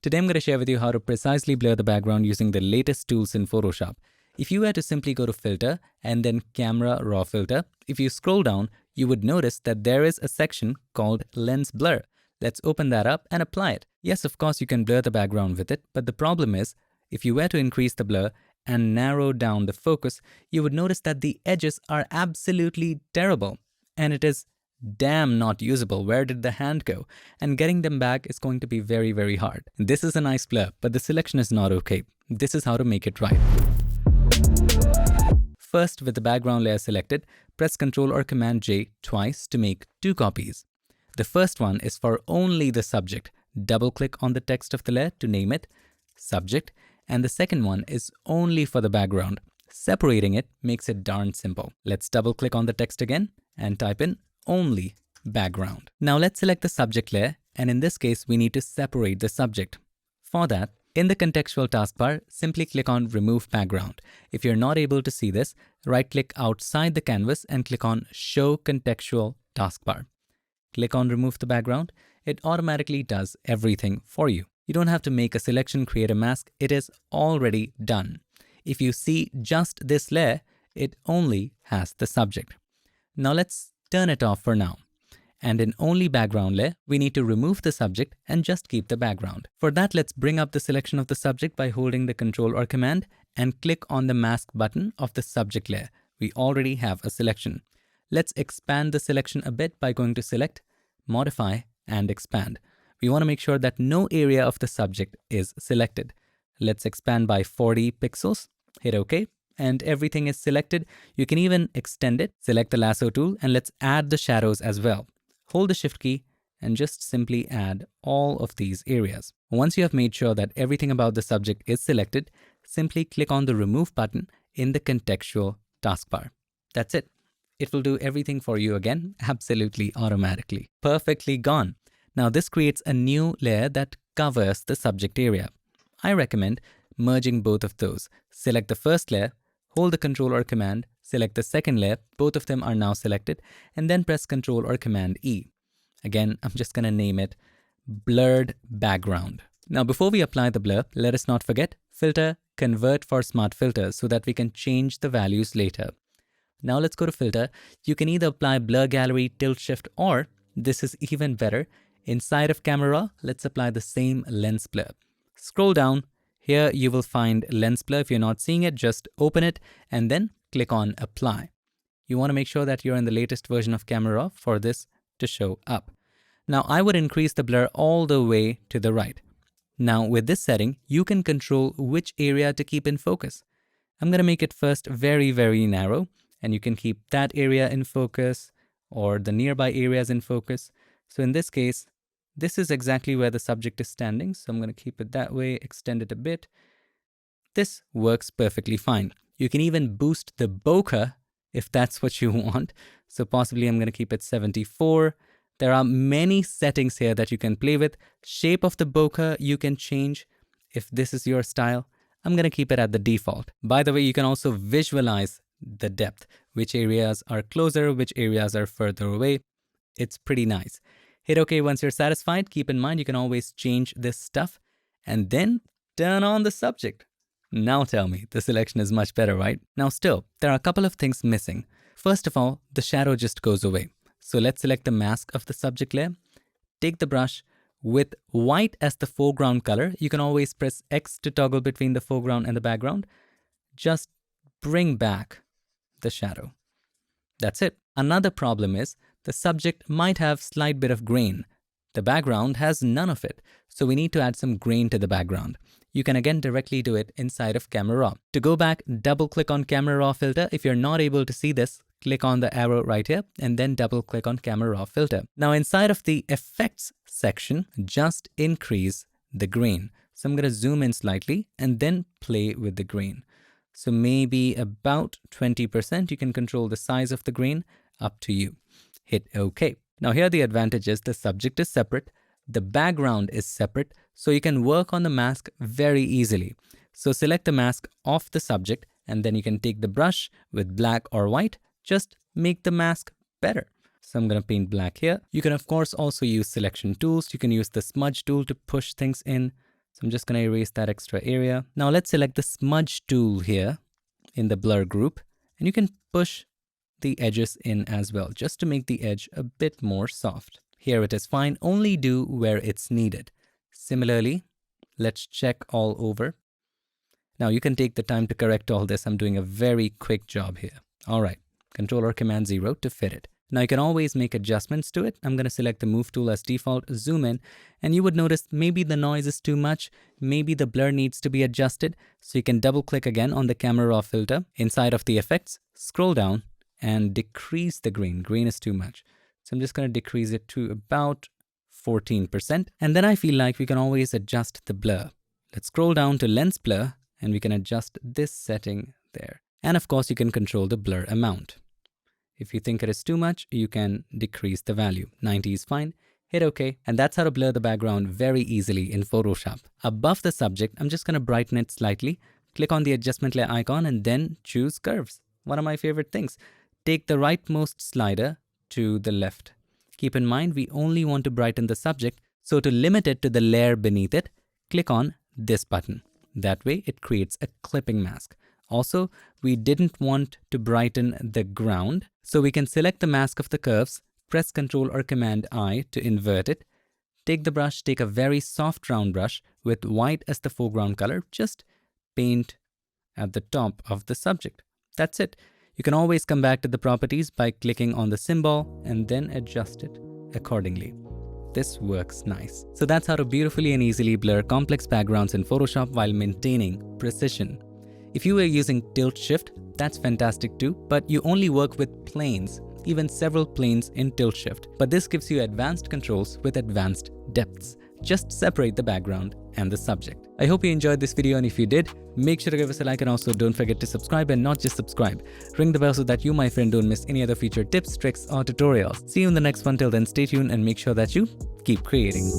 Today I'm going to share with you how to precisely blur the background using the latest tools in Photoshop. If you were to simply go to Filter and then Camera Raw Filter, if you scroll down, you would notice that there is a section called Lens Blur. Let's open that up and apply it. Yes, of course you can blur the background with it, but the problem is, if you were to increase the blur and narrow down the focus, you would notice that the edges are absolutely terrible. And it is damn not usable. Where did the hand go? And getting them back is going to be very, very hard. This is a nice blur, but the selection is not okay. This is how to make it right. First, with the background layer selected, press Ctrl or Command J twice to make two copies. The first one is for only the subject. Double click on the text of the layer to name it Subject. And the second one is only for the background. Separating it makes it darn simple. Let's double click on the text again and type in only background. Now let's select the subject layer, and in this case we need to separate the subject. For that, in the contextual taskbar, simply click on Remove Background. If you're not able to see this, right-click outside the canvas and click on Show Contextual Taskbar. Click on Remove the Background. It automatically does everything for you. You don't have to make a selection, create a mask. It is already done. If you see just this layer, it only has the subject. Now let's turn it off for now. And in only background layer, we need to remove the subject and just keep the background. For that, let's bring up the selection of the subject by holding the Ctrl or Command and click on the mask button of the subject layer. We already have a selection. Let's expand the selection a bit by going to Select, Modify, and Expand. We want to make sure that no area of the subject is selected. Let's expand by 40 pixels, hit OK. And everything is selected. You can even extend it. Select the lasso tool and let's add the shadows as well. Hold the Shift key and just simply add all of these areas. Once you have made sure that everything about the subject is selected, simply click on the Remove button in the contextual taskbar. That's it. It will do everything for you again, absolutely automatically. Perfectly gone. Now this creates a new layer that covers the subject area. I recommend merging both of those. Select the first layer, hold the Ctrl or Command, select the second layer, both of them are now selected, and then press Ctrl or Command E. Again, I'm just going to name it Blurred Background. Now before we apply the blur, let us not forget Filter, Convert for Smart Filters so that we can change the values later. Now let's go to Filter. You can either apply Blur Gallery, Tilt Shift, or this is even better. Inside of Camera, let's apply the same Lens Blur. Scroll down. Here you will find Lens Blur. If you're not seeing it, just open it and then click on Apply. You want to make sure that you're in the latest version of Camera for this to show up. Now I would increase the blur all the way to the right. Now with this setting, you can control which area to keep in focus. I'm going to make it first very, very narrow, and you can keep that area in focus or the nearby areas in focus. So in this case, this is exactly where the subject is standing, so I'm going to keep it that way, extend it a bit. This works perfectly fine. You can even boost the bokeh if that's what you want. So possibly I'm going to keep it 74. There are many settings here that you can play with. Shape of the bokeh you can change if this is your style. I'm going to keep it at the default. By the way, you can also visualize the depth, which areas are closer, which areas are further away. It's pretty nice. Hit OK once you're satisfied. Keep in mind you can always change this stuff and then turn on the subject. Now tell me, the selection is much better, right? Now still, there are a couple of things missing. First of all, the shadow just goes away. So let's select the mask of the subject layer. Take the brush with white as the foreground color. You can always press X to toggle between the foreground and the background. Just bring back the shadow. That's it. Another problem is the subject might have slight bit of grain. The background has none of it. So we need to add some grain to the background. You can again directly do it inside of Camera Raw. To go back, double click on Camera Raw filter. If you're not able to see this, click on the arrow right here and then double click on Camera Raw filter. Now inside of the effects section, just increase the grain. So I'm going to zoom in slightly and then play with the grain. So maybe about 20%. You can control the size of the grain, up to you. Hit OK. Now here the advantage is the subject is separate, the background is separate, so you can work on the mask very easily. So select the mask of the subject and then you can take the brush with black or white, just make the mask better. So I'm going to paint black here. You can of course also use selection tools. You can use the smudge tool to push things in. So I'm just going to erase that extra area. Now let's select the smudge tool here in the blur group, and you can push the edges in as well, just to make the edge a bit more soft. Here it is fine, only do where it's needed. Similarly, let's check all over. Now you can take the time to correct all this. I'm doing a very quick job here. All right, Control or Command 0 to fit it. Now you can always make adjustments to it. I'm going to select the move tool as default, zoom in, and you would notice maybe the noise is too much, maybe the blur needs to be adjusted. So you can double click again on the camera raw filter inside of the effects, scroll down and decrease the green. Green is too much. So I'm just going to decrease it to about 14%. And then I feel like we can always adjust the blur. Let's scroll down to lens blur and we can adjust this setting there. And of course you can control the blur amount. If you think it is too much, you can decrease the value. 90 is fine. Hit OK. And that's how to blur the background very easily in Photoshop. Above the subject, I'm just going to brighten it slightly. Click on the adjustment layer icon and then choose curves. One of my favorite things. Take the rightmost slider to the left. Keep in mind, we only want to brighten the subject. So to limit it to the layer beneath it, click on this button. That way it creates a clipping mask. Also, we didn't want to brighten the ground, so we can select the mask of the curves, press Ctrl or Command I to invert it. Take the brush, take a very soft round brush with white as the foreground color, just paint at the top of the subject. That's it. You can always come back to the properties by clicking on the symbol and then adjust it accordingly. This works nice. So that's how to beautifully and easily blur complex backgrounds in Photoshop while maintaining precision. If you were using tilt shift, that's fantastic too, but you only work with planes, even several planes in tilt shift. But this gives you advanced controls with advanced depths. Just separate the background and the subject. I hope you enjoyed this video, and if you did, make sure to give us a like, and also don't forget to subscribe, and not just subscribe. Ring the bell so that you, my friend, don't miss any other future tips, tricks or tutorials. See you in the next one. Till then, stay tuned and make sure that you keep creating.